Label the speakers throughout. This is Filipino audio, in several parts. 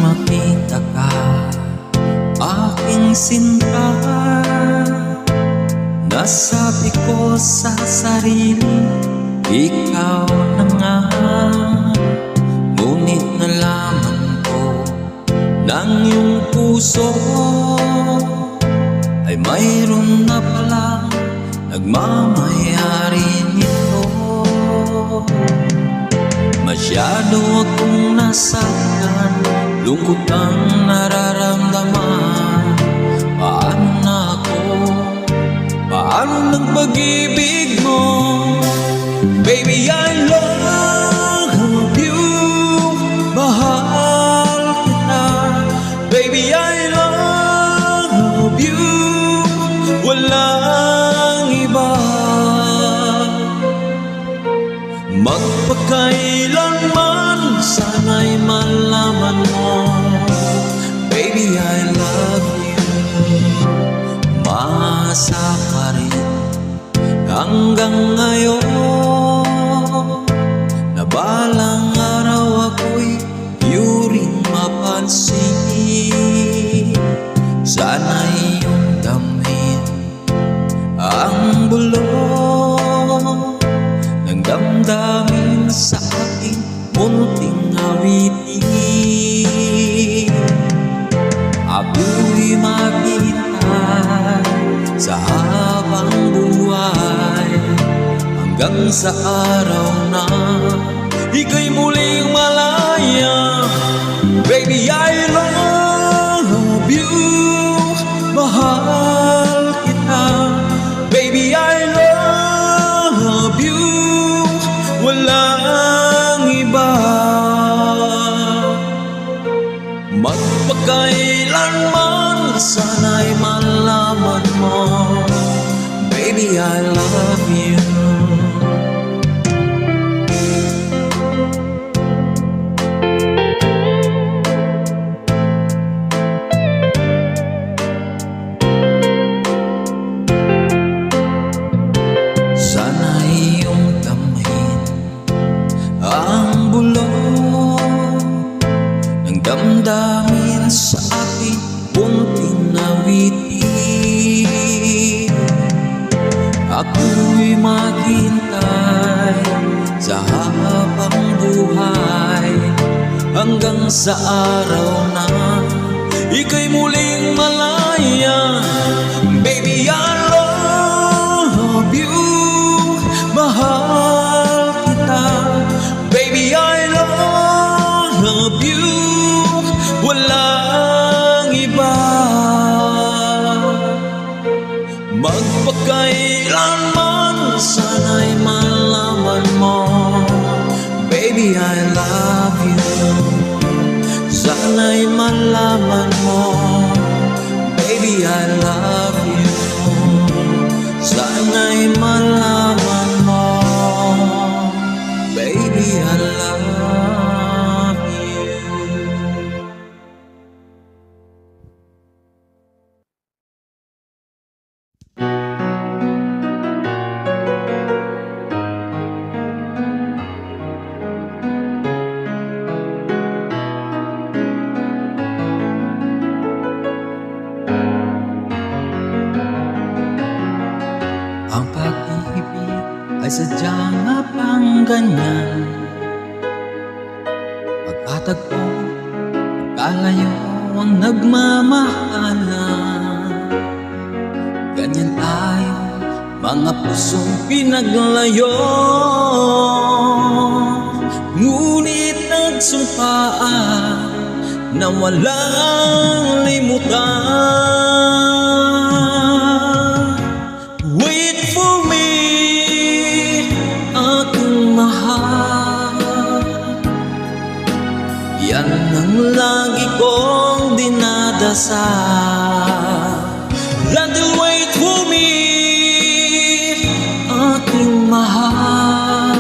Speaker 1: nakita ka, aking sinta, nasabi ko sa sarili, ikaw na nga. Ngunit nalaman ko ng iyong puso ay mayroon na palang nagmamayari nito. Masyado akong nasaktan, lungkot ang nararamdaman. Paano na ako? Paano ng pag-ibig mo? Baby, I love you, mahal kita. Baby, I love you, walang iba. Magpakailanman, sana'y malaman mo, baby, I love you. Maasa pa rin hanggang ngayon, na balang araw ako'y iyong mapansin. Sana'y iyong damhin ang bulong ng damdamin sa aking munting awitin. Ako'y maghihintay sa habang buhay, hanggang sa araw na ika'y muling malaya. Baby, I love you, mahal kita. Baby, I love you, walang iba. Magpakailanman, sana'y malaman mo, baby, I love you. Sana'y iyong damhin ang bulong ng damdamin sa aking munting awitin. Ako'y maghintay sa habang buhay, hanggang sa araw na ika'y muling malaya. Baby, I love you, mahal kita. Baby, I love you, walang iba. Magpakailanman, sana'y malaman mo, baby, I love you. Sana'y malaman mo, baby, I love you. Sana'y malaman mo, baby, I love you. Ang pag-ibig ay sadyang mapang ganyan, pagkatagpo, pagkalayo ang nagmamahalan. Ganyan tayo, mga pusong pinaglayo, ngunit nagsumpaan na walang limutan. Wait for me, aking mahal, yan ang lagi kong dinadasal. Until wait for me, aking mahal,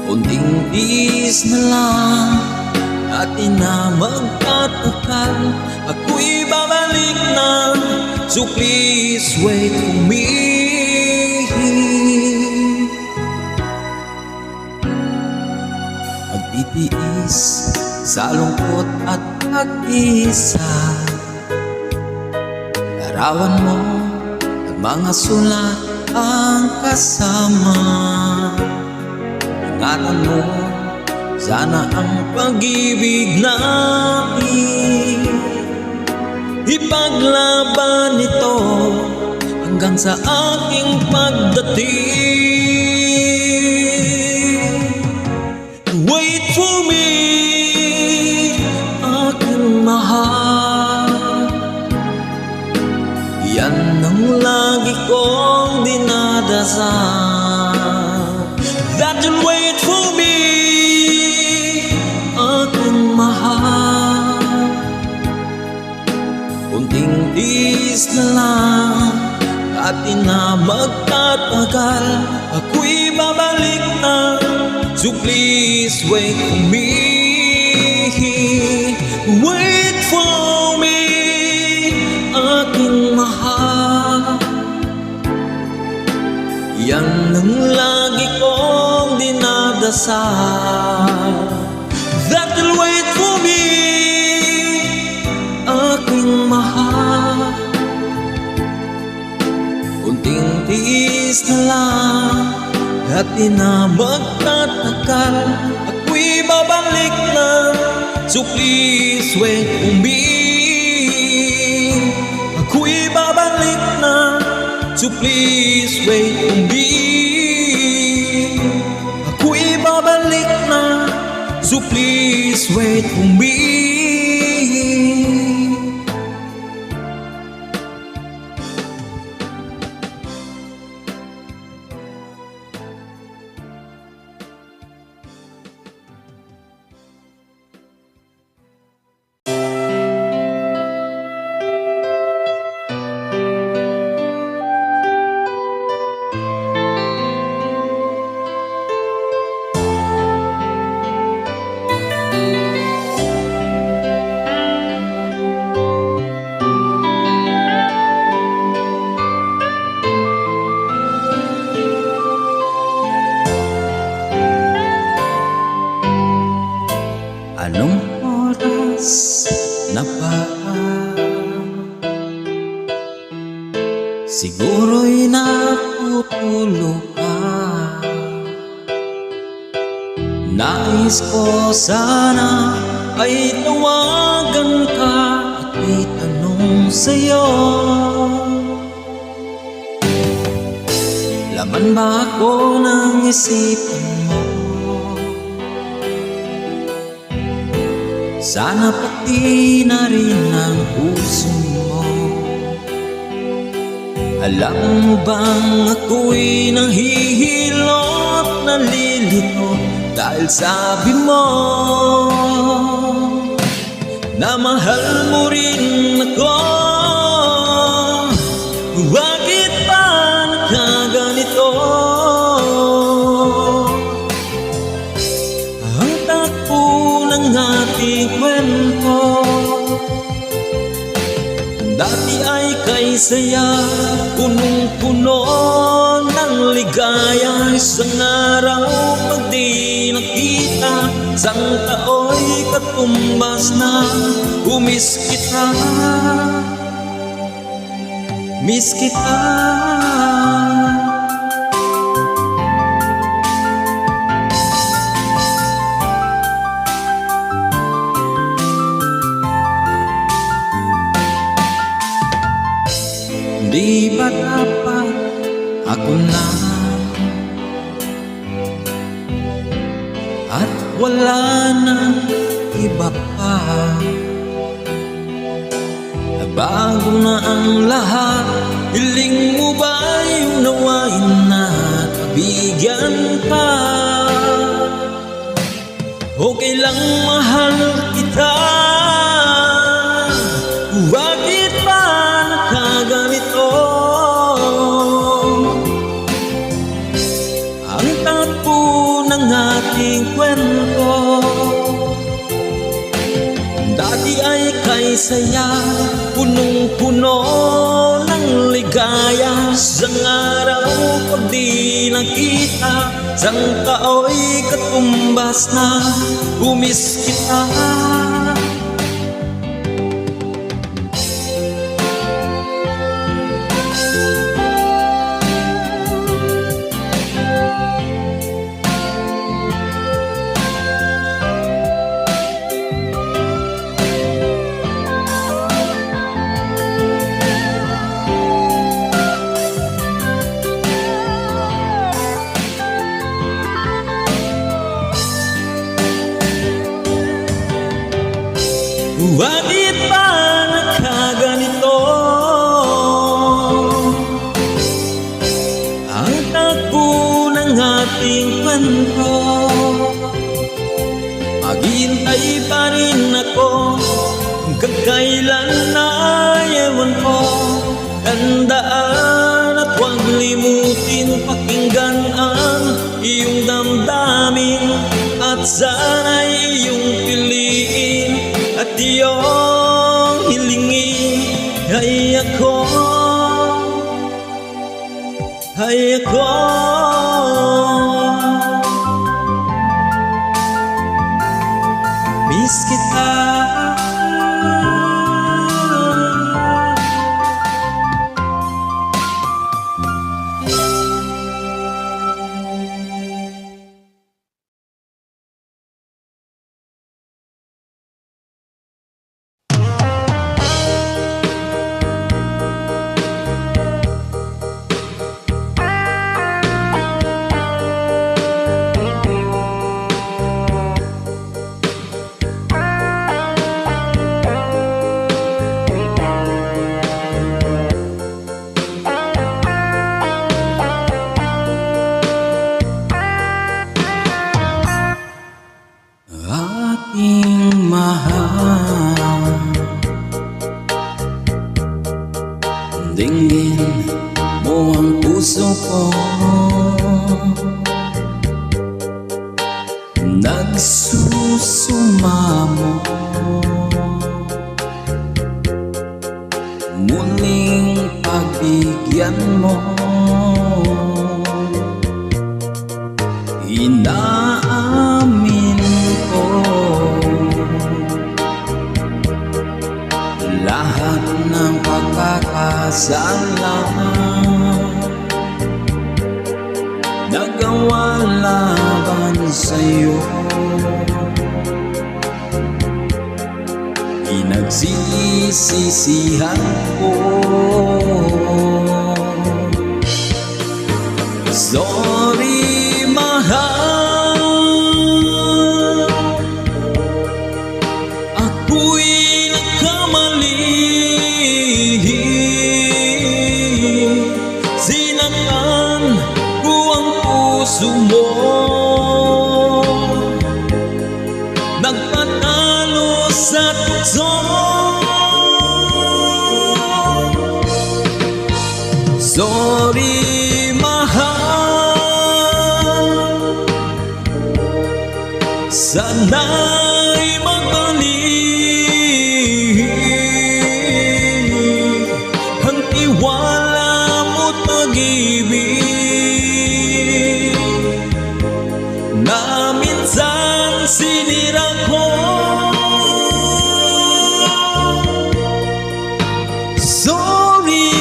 Speaker 1: unting tiis na lang, atin na magtatakal. Ako'y babalik na, so please wait for me. Magtitiis sa lungkot at pag-isa. Larawan mo at mga sulat ang kasama. Ingatan mo sana ang pag-ibig natin, ipaglaban ito hanggang sa aking pagdating. Wait for me, aking mahal. Yan ang lagi kong dinadasal, that you'll wait for me, aking mahal. Kunting tiis na lang, dati na magtatagal, ako'y babalik na, so please wait for me. Wait for me, aking mahal. Yan ang lagi kong dinadasal, that you'll wait for me, aking mahal. Kunting tiis na lang, dati na magtatagal, ako'y babalik na, so please wait for me. Ako'y babalik na, so please wait for me. Ako'y babalik na, so please wait for me. Anong oras na ba? Siguro'y natutulog ka. Nais ko sana ay tawagan ka at may tanong sa'yo. Laman ba ako ng isipan mo? Sana pati na rin ang puso mo. Alam mo bang ako'y nahihilot, nalilito dahil sabi mo na mahal mo rin ako. Bakit ba nagkaganito? Ang takbo ng ating kwento, dati ay kay saya, punong-puno ng ligaya. Isang araw pag di nakita, isang tao'y katumbas na. Umiss kita, miss kita. Di ba dapat ako na at wala nang iba pa? Bago na ang lahat, hiling mo ba yung nawain na kabigyan ka? Okay lang mahal kita, bakit ba nakaganito? Ang takbo ng ating kwento, dati ay kay saya, punong-puno ng ligaya. Isang araw pag di nakita, sang kaoy katumbas na umis kita. Bakit ba nagkaganito ang takbo ng ating kwento? Maghihintay pa rin ako hanggang kailan na ewan ko. Tandaan at huwag limutin pakinggan ang iyong damdamin, at sana'y iyong piliin at iyong hilingin. Ay ako miss kita. Aking mahal, dinggin mo ang puso ko, nagsusumamo, muling pagbigyan mo. Inaamin ko lahat ng pagkakasala nagawa laban sa'yo. Pinagsisisihan ko. Sorry mahal, ako'y nagkamali. Sinaktan ko ang puso mo, nagpatalo sa tukso. Sorry mahal, sana'y magbalik ang tiwala mo't pag-ibig na minsan sinira ko. Sorry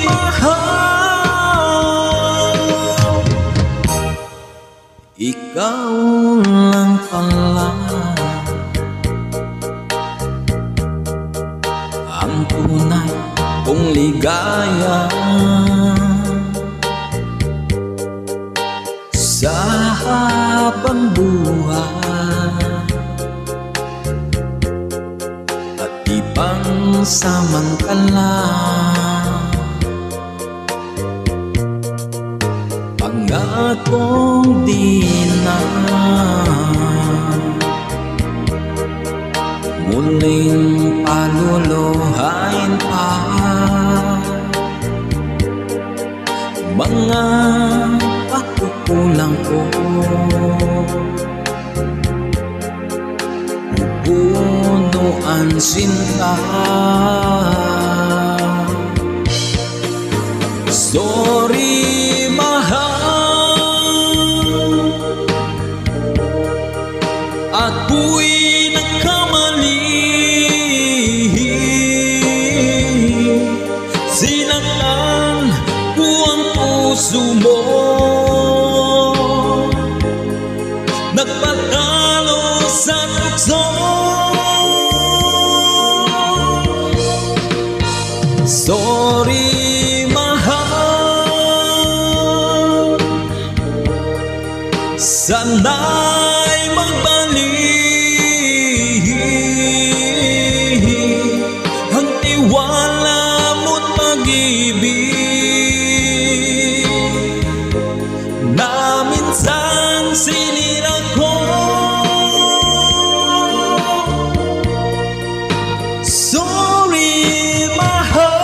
Speaker 1: mahal, ikaw lang pala ang tunay kong ligaya sa habang buhay, at ibang samantala pangakong di na muling paluluhain pa mga pagkukulang ko. Pupuno ang sinta. Sorry mahal, ako'y nagkamali. Sinaktan ko ang puso mo, nagpatalo sa tukso. Sorry, mahal, sana'y magbalik ang tiwala mo't pag-ibig na minsan sinira ko. Sorry, mahal.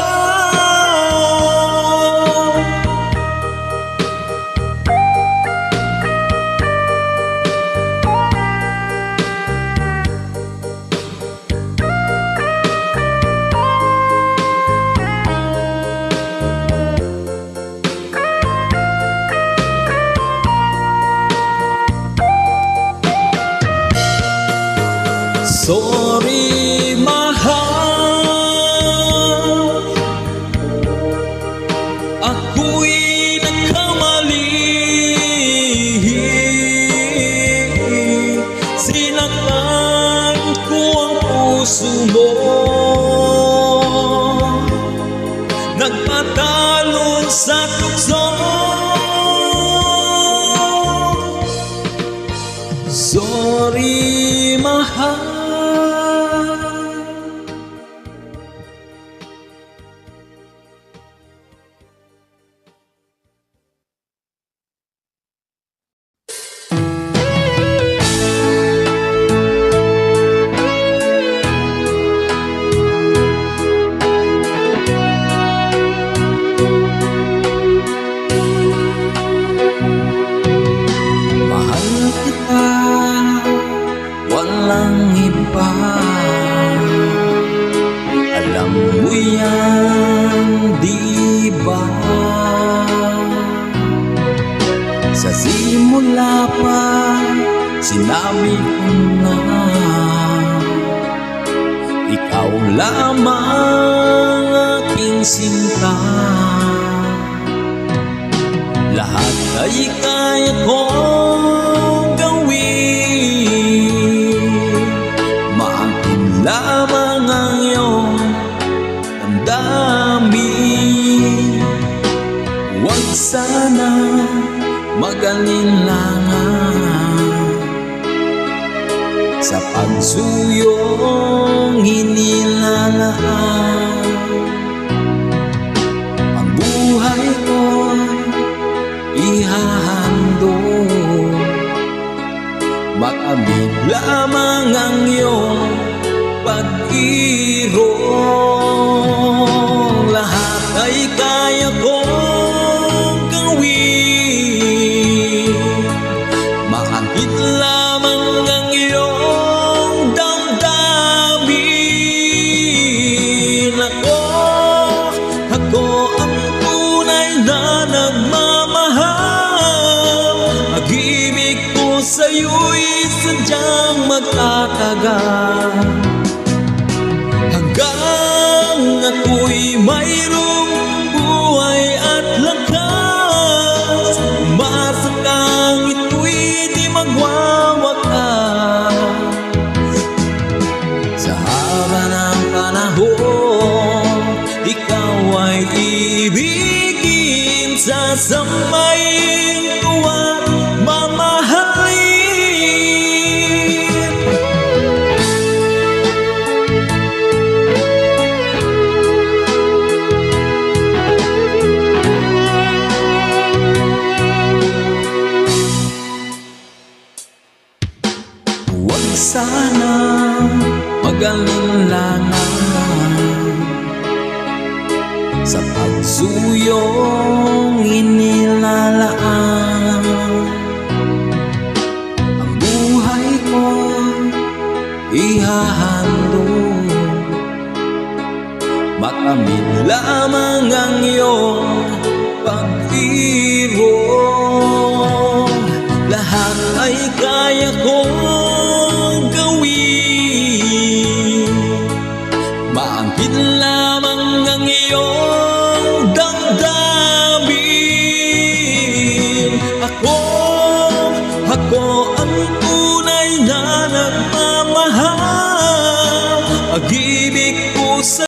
Speaker 1: Sorry, mahal, ako'y nagkamali. Sinaktan ko ang puso mo, nagpatalo sa tukso. Sorry, mahal. Walang iba, alam mo yan, di ba? Sa simula pa, sinabi ko na ikaw lamang aking sinta. Lahat ay kaya kong gawin, lamang ang iyong damdamin. Huwag sana mag-alinlangan sa pagsuyong hinilalaan. Ang buhay ko'y ihahandog, makamit lamang ang iyong pag-irong. Lahat ay kaya kong gawin, maangkin lamang ang iyong damdamin. Ako ang tunay na nagmamahal. Pag-ibig ko sa'yo'y sadyang magtatagal, ako'y mayroong buhay at lakas. Umasa kang ito'y di magwawakas. Sa haba ng panahon, ikaw ay ibigin, sasamayin ko at mamahalin. Sana mag-alinlangan sa pagsuyong inilalaan. Ang buhay ko ihahandog, makamit lamang ang